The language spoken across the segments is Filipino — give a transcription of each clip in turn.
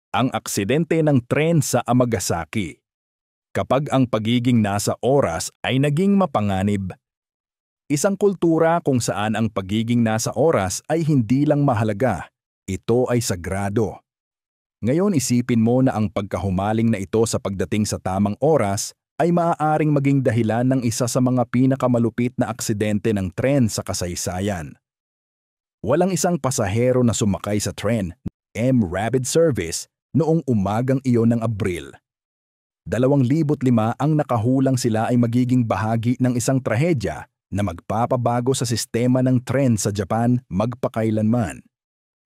Ang aksidente ng tren sa Amagasaki. Kapag ang pagiging nasa oras ay naging mapanganib. Isang kultura kung saan ang pagiging nasa oras ay hindi lang mahalaga, ito ay sagrado. Ngayon isipin mo na ang pagkahumaling na ito sa pagdating sa tamang oras ay maaaring maging dahilan ng isa sa mga pinakamalupit na aksidente ng tren sa kasaysayan. Walang isang pasahero na sumakay sa tren, M-Rapid Service, noong umagang iyon ng Abril. 2005 ang nakahulang sila ay magiging bahagi ng isang trahedya na magpapabago sa sistema ng tren sa Japan magpakailanman.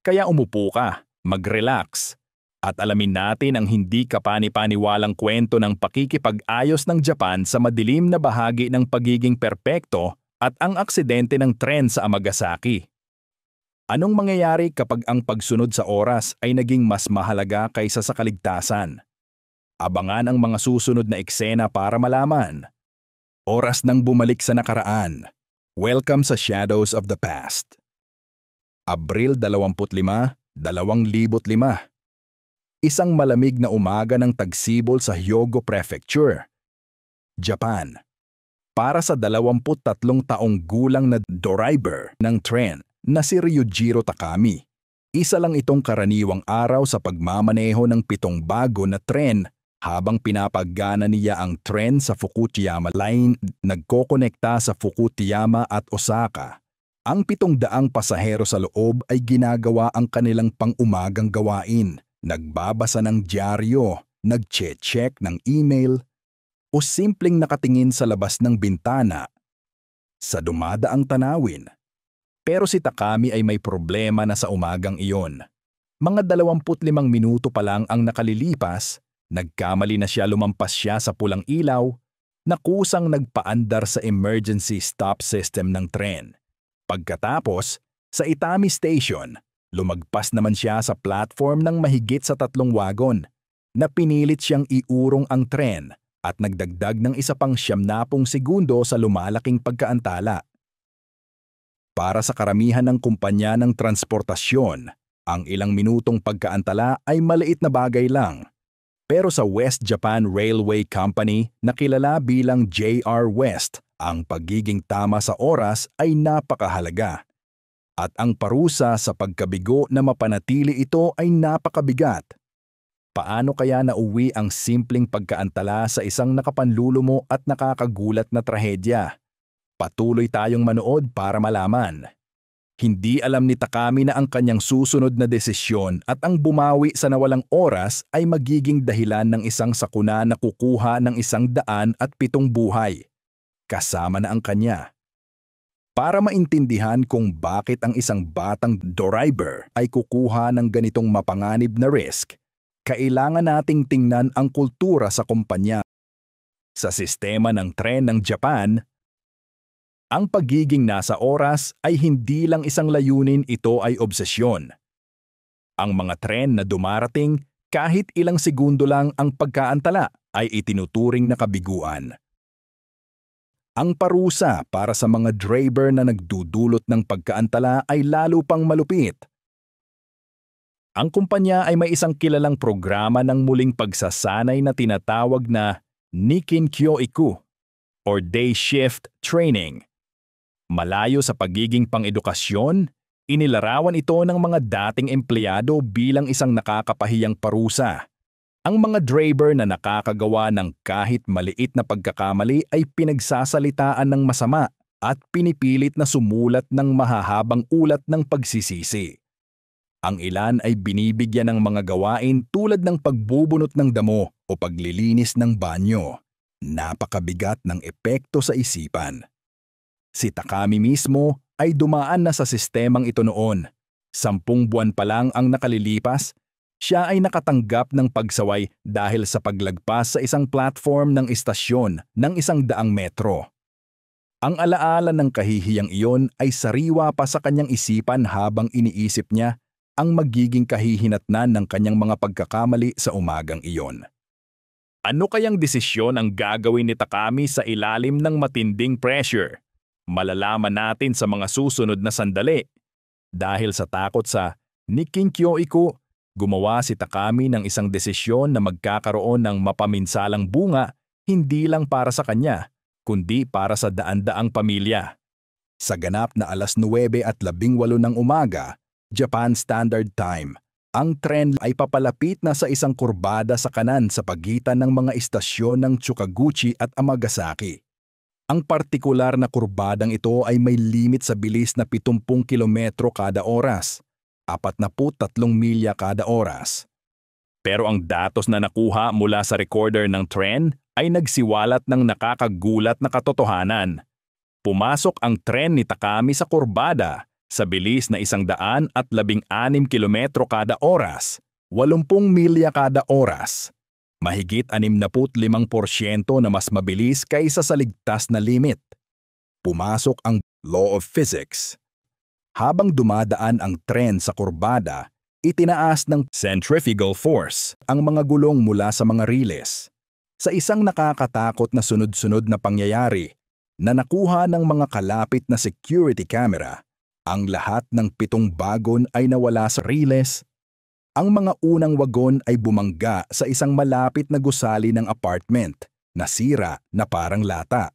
Kaya umupo ka, mag-relax, at alamin natin ang hindi kapani-paniwalang kwento ng pakikipag-ayos ng Japan sa madilim na bahagi ng pagiging perpekto at ang aksidente ng tren sa Amagasaki. Anong mangyayari kapag ang pagsunod sa oras ay naging mas mahalaga kaysa sa kaligtasan? Abangan ang mga susunod na eksena para malaman. Oras nang bumalik sa nakaraan. Welcome sa Shadows of the Past. Abril 25, 2005. Isang malamig na umaga ng tagsibol sa Hyogo Prefecture, Japan. Para sa 23 taong gulang na driver ng tren na si Ryujiro Takami, isa lang itong karaniwang araw sa pagmamaneho ng 7 bago na tren habang pinapagana niya ang tren sa Fukuyama Line nagkokonekta sa Fukuyama at Osaka. Ang 700 pasahero sa loob ay ginagawa ang kanilang pang-umagang gawain, nagbabasa ng dyaryo, nagche-check ng email, o simpleng nakatingin sa labas ng bintana sa dumadaang tanawin. Pero si Takami ay may problema na sa umagang iyon. Mga 25 minuto pa lang ang nakalilipas, nagkamali na siya lumampas siya sa pulang ilaw na kusang nagpaandar sa emergency stop system ng tren. Pagkatapos, sa Itami Station, lumagpas naman siya sa platform ng mahigit sa 3 wagon na pinilit siyang iurong ang tren at nagdagdag ng isa pang 90 segundo sa lumalaking pagkaantala. Para sa karamihan ng kumpanya ng transportasyon, ang ilang minutong pagkaantala ay maliit na bagay lang. Pero sa West Japan Railway Company na kilala bilang JR West, ang pagiging tama sa oras ay napakahalaga. At ang parusa sa pagkabigo na mapanatili ito ay napakabigat. Paano kaya nauwi ang simpleng pagkaantala sa isang nakapanlulumo at nakakagulat na trahedya? Patuloy tayong manood para malaman. Hindi alam ni Takami na ang kanyang susunod na desisyon at ang bumawi sa nawalang oras ay magiging dahilan ng isang sakuna na kukuha ng 107 buhay. Kasama na ang kanya. Para maintindihan kung bakit ang isang batang driver ay kukuha ng ganitong mapanganib na risk, kailangan nating tingnan ang kultura sa kumpanya. Sa sistema ng tren ng Japan, ang pagiging nasa oras ay hindi lang isang layunin, ito ay obsesyon. Ang mga tren na dumarating kahit ilang segundo lang ang pagkaantala ay itinuturing na kabiguan. Ang parusa para sa mga driver na nagdudulot ng pagkaantala ay lalo pang malupit. Ang kumpanya ay may isang kilalang programa ng muling pagsasanay na tinatawag na Nikin Kyoiku or Day Shift Training. Malayo sa pagiging pang-edukasyon, inilarawan ito ng mga dating empleyado bilang isang nakakapahiyang parusa. Ang mga driver na nakakagawa ng kahit maliit na pagkakamali ay pinagsasalitaan ng masama at pinipilit na sumulat ng mahahabang ulat ng pagsisisi. Ang ilan ay binibigyan ng mga gawain tulad ng pagbubunot ng damo o paglilinis ng banyo. Napakabigat ng epekto sa isipan. Si Takami mismo ay dumaan na sa sistemang ito noon. 10 buwan pa lang ang nakalilipas, siya ay nakatanggap ng pagsaway dahil sa paglagpas sa isang platform ng istasyon ng 100 metro. Ang alaala ng kahihiyang iyon ay sariwa pa sa kanyang isipan habang iniisip niya ang magiging kahihinatnan ng kanyang mga pagkakamali sa umagang iyon. Ano kayang desisyon ang gagawin ni Takami sa ilalim ng matinding pressure? Malalaman natin sa mga susunod na sandali. Dahil sa takot sa Nikin Kyoiku, Gumawa si Takami ng isang desisyon na magkakaroon ng mapaminsalang bunga hindi lang para sa kanya, kundi para sa daan-daang pamilya. Sa ganap na 9:18 ng umaga, Japan Standard Time, ang tren ay papalapit na sa isang kurbada sa kanan sa pagitan ng mga istasyon ng Chukaguchi at Amagasaki. Ang partikular na kurbadang ito ay may limit sa bilis na 70 kilometro kada oras, 43 milya kada oras. Pero ang datos na nakuha mula sa recorder ng tren ay nagsiwalat ng nakakagulat na katotohanan. Pumasok ang tren ni Takami sa kurbada sa bilis na 116 kilometro kada oras, 80 milya kada oras. Mahigit 65% na mas mabilis kaysa sa ligtas na limit. Pumasok ang law of physics. Habang dumadaan ang tren sa kurbada, itinaas ng centrifugal force ang mga gulong mula sa mga riles. Sa isang nakakatakot na sunod-sunod na pangyayari na nakuha ng mga kalapit na security camera, ang lahat ng 7 bagon ay nawala sa riles. Ang mga unang wagon ay bumangga sa isang malapit na gusali ng apartment, nasira na parang lata.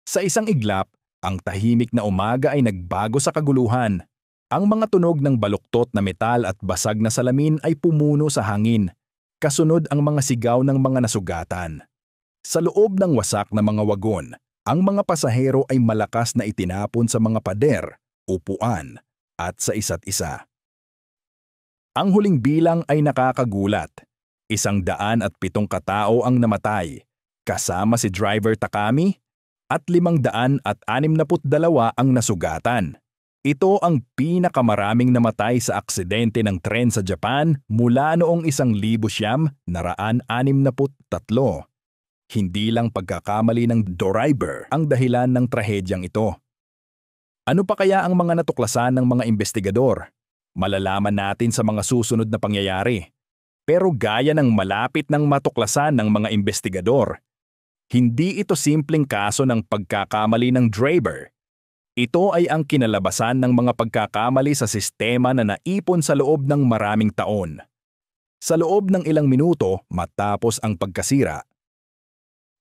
Sa isang iglap, ang tahimik na umaga ay nagbago sa kaguluhan. Ang mga tunog ng baluktot na metal at basag na salamin ay pumuno sa hangin. Kasunod ang mga sigaw ng mga nasugatan. Sa loob ng wasak na mga wagon, ang mga pasahero ay malakas na itinapon sa mga pader, upuan, at sa isa't isa. Ang huling bilang ay nakakagulat. 107 katao ang namatay, kasama si driver Takami, at 562 ang nasugatan. Ito ang pinakamaraming namatay sa aksidente ng tren sa Japan mula noong 1963. Hindi lang pagkakamali ng driver ang dahilan ng trahedyang ito. Ano pa kaya ang mga natuklasan ng mga investigador? Malalaman natin sa mga susunod na pangyayari. Pero gaya ng malapit ng matuklasan ng mga investigador, hindi ito simpleng kaso ng pagkakamali ng driver. Ito ay ang kinalabasan ng mga pagkakamali sa sistema na naipon sa loob ng maraming taon. Sa loob ng ilang minuto matapos ang pagkasira,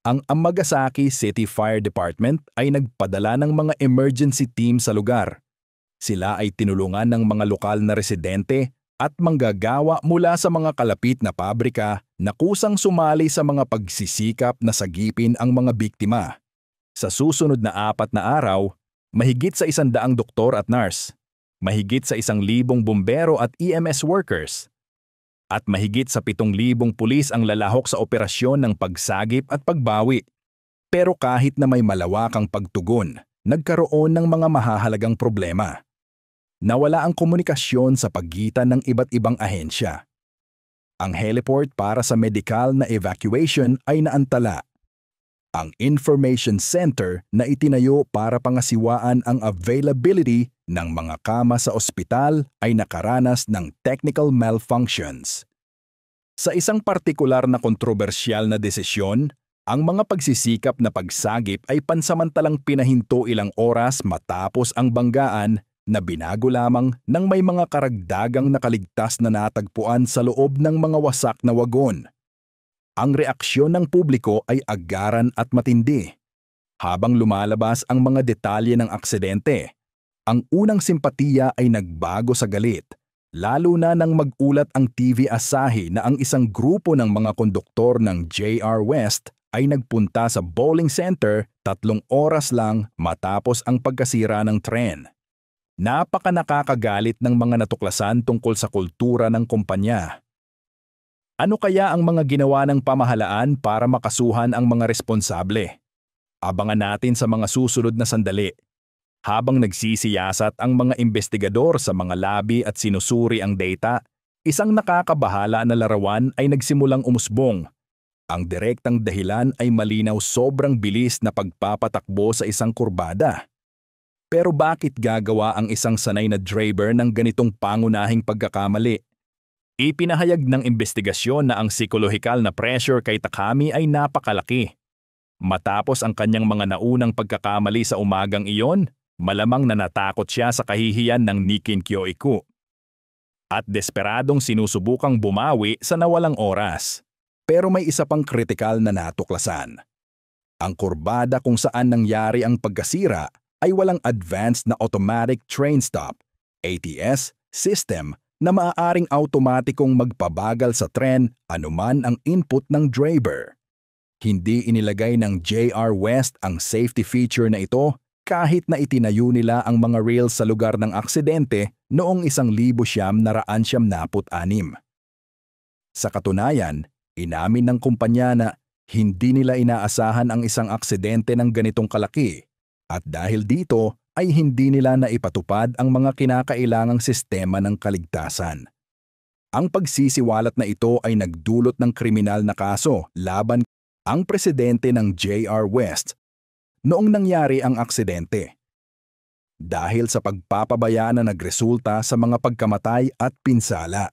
ang Amagasaki City Fire Department ay nagpadala ng mga emergency team sa lugar. Sila ay tinulungan ng mga lokal na residente at manggagawa mula sa mga kalapit na pabrika na kusang sumali sa mga pagsisikap na sagipin ang mga biktima. Sa susunod na 4 na araw, mahigit sa 100 doktor at nurse, mahigit sa 1,000 bumbero at EMS workers, at mahigit sa 7,000 pulis ang lalahok sa operasyon ng pagsagip at pagbawi. Pero kahit na may malawakang pagtugon, nagkaroon ng mga mahahalagang problema. Nawala ang komunikasyon sa pagitan ng iba't ibang ahensya. Ang heliport para sa medical na evacuation ay naantala. Ang information center na itinayo para pangasiwaan ang availability ng mga kama sa ospital ay nakaranas ng technical malfunctions. Sa isang partikular na kontrobersyal na desisyon, ang mga pagsisikap na pagsagip ay pansamantalang pinahinto ilang oras matapos ang banggaan na binago lamang ng may mga karagdagang nakaligtas na natagpuan sa loob ng mga wasak na wagon. Ang reaksyon ng publiko ay agaran at matindi. Habang lumalabas ang mga detalye ng aksidente, ang unang simpatiya ay nagbago sa galit, lalo na nang mag-ulat ang TV Asahi na ang isang grupo ng mga konduktor ng JR West ay nagpunta sa bowling center 3 oras lang matapos ang pagkasira ng tren. Napaka-nakakagalit ng mga natuklasan tungkol sa kultura ng kumpanya. Ano kaya ang mga ginawa ng pamahalaan para makasuhan ang mga responsable? Abangan natin sa mga susunod na sandali. Habang nagsisiyasat ang mga investigador sa mga labi at sinusuri ang data, isang nakakabahala na larawan ay nagsimulang umusbong. Ang direktang dahilan ay malinaw, sobrang bilis na pagpapatakbo sa isang kurbada. Pero bakit gagawa ang isang sanay na driver ng ganitong pangunahing pagkakamali? Ipinahayag ng investigasyon na ang psikolohikal na pressure kay Takami ay napakalaki. Matapos ang kanyang mga naunang pagkakamali sa umagang iyon, malamang na natakot siya sa kahihiyan ng Nikin Kyoiku. at desperadong sinusubukang bumawi sa nawalang oras. Pero may isa pang kritikal na natuklasan. Ang kurbada kung saan nangyari ang pagkasira ay walang advanced na automatic train stop, ATS, system na maaaring automatikong magpabagal sa tren anuman ang input ng driver. Hindi inilagay ng JR West ang safety feature na ito kahit na itinayo nila ang mga rails sa lugar ng aksidente noong 1996. Sa katunayan, inamin ng kumpanya na hindi nila inaasahan ang isang aksidente ng ganitong kalaki at dahil dito ay hindi nila naipatupad ang mga kinakailangang sistema ng kaligtasan. Ang pagsisiwalat na ito ay nagdulot ng kriminal na kaso laban ang presidente ng JR West noong nangyari ang aksidente. Dahil sa pagpapabaya na nagresulta sa mga pagkamatay at pinsala.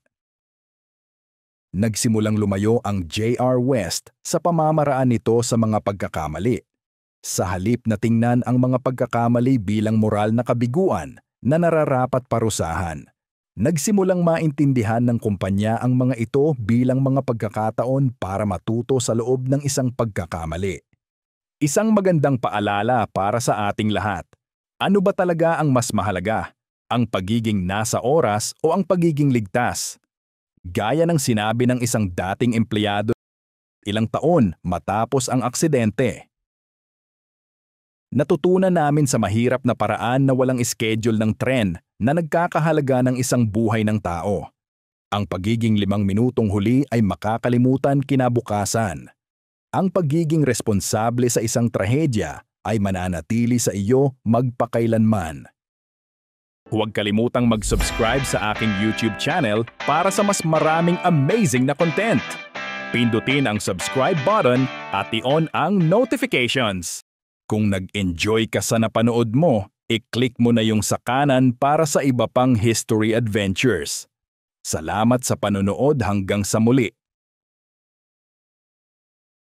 Nagsimulang lumayo ang JR West sa pamamaraan nito sa mga pagkakamali. Sa halip na tingnan ang mga pagkakamali bilang moral na kabiguan na nararapat parusahan, nagsimulang maintindihan ng kumpanya ang mga ito bilang mga pagkakataon para matuto sa loob ng isang pagkakamali. Isang magandang paalala para sa ating lahat. Ano ba talaga ang mas mahalaga? Ang pagiging nasa oras o ang pagiging ligtas? Gaya ng sinabi ng isang dating empleyado ilang taon matapos ang aksidente. Natutunan namin sa mahirap na paraan na walang schedule ng tren na nagkakahalaga ng isang buhay ng tao. Ang pagiging 5 minutong huli ay makakalimutan kinabukasan. Ang pagiging responsable sa isang trahedya ay mananatili sa iyo magpakailanman. Huwag kalimutang mag-subscribe sa aking YouTube channel para sa mas maraming amazing na content. Pindutin ang subscribe button at i-on ang notifications. Kung nag-enjoy ka sa napanood mo, i-click mo na yung sa kanan para sa iba pang history adventures. Salamat sa panonood hanggang sa muli.